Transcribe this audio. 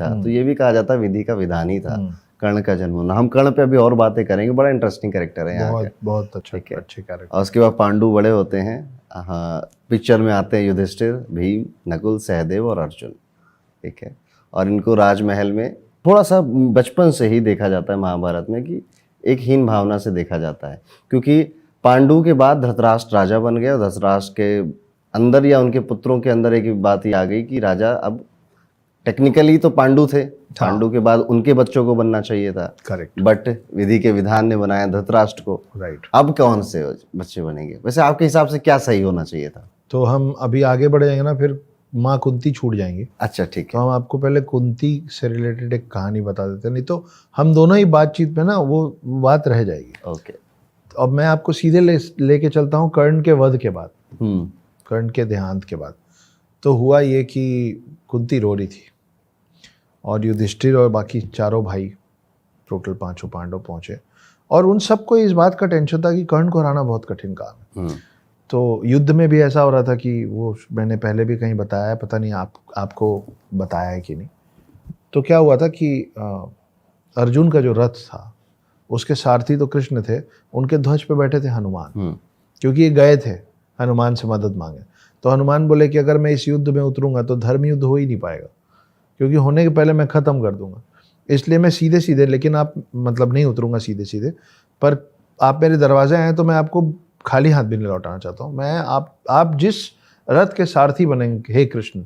था, तो ये भी कहा जाता है विधि का विधान ही था, कर्ण का जन्म होना। हम कर्ण पे अभी और बातें करेंगे, बड़ा इंटरेस्टिंग कैरेक्टर है यहाँ बहुत बहुत अच्छा, ठीक है। अच्छे कैरेक्टर। और उसके बाद पांडु बड़े होते हैं। हाँ, पिक्चर में आते हैं युधिष्ठिर, भीम, नकुल, सहदेव और अर्जुन, ठीक है। और इनको राजमहल में थोड़ा सा बचपन से ही देखा जाता है महाभारत में कि एक हीन भावना से देखा जाता है, क्योंकि पांडु के बाद धृतराष्ट्र राजा बन गया। धृतराष्ट्र के अंदर या उनके पुत्रों के अंदर एक बात ही आ गई कि राजा अब टेक्निकली तो पांडु थे, पांडु के बाद उनके बच्चों को बनना चाहिए था, करेक्ट, बट विधि के विधान ने बनाया धृतराष्ट्र को, राइट। अब कौन से बच्चे बनेंगे? वैसे आपके हिसाब से क्या सही होना चाहिए था? तो हम अभी आगे बढ़ जाएंगे ना, फिर माँ कुंती छूट जाएंगी। अच्छा, ठीक है। तो हम आपको पहले कुंती से रिलेटेड एक कहानी बता देते हैं, नहीं तो हम दोनों ही बातचीत में ना वो बात रह जाएगी। ओके। तो अब मैं आपको सीधे लेके चलता हूँ कर्ण के वध के बाद, कर्ण के देहांत के बाद। तो हुआ ये कि कुंती रो रही थी और युधिष्ठिर और बाकी चारों भाई, टोटल 5 पांडव पहुंचे, और उन सबको इस बात का टेंशन था कि कर्ण को हराना बहुत कठिन काम है। तो युद्ध में भी ऐसा हो रहा था कि वो मैंने पहले भी कहीं बताया है, पता नहीं आपको बताया है कि नहीं। तो क्या हुआ था कि अर्जुन का जो रथ था उसके सारथी तो कृष्ण थे, उनके ध्वज पे बैठे थे हनुमान, क्योंकि ये गए थे हनुमान से मदद मांगे। तो हनुमान बोले कि अगर मैं इस युद्ध में उतरूंगा तो धर्म युद्ध हो ही नहीं पाएगा, क्योंकि होने के पहले मैं ख़त्म कर दूंगा, इसलिए मैं सीधे सीधे, लेकिन आप मतलब नहीं उतरूंगा सीधे सीधे, पर आप मेरे दरवाजे आए तो मैं आपको खाली हाथ भी नहीं लौटाना चाहता हूँ। मैं आप जिस रथ के सारथी बनेंगे हे कृष्ण,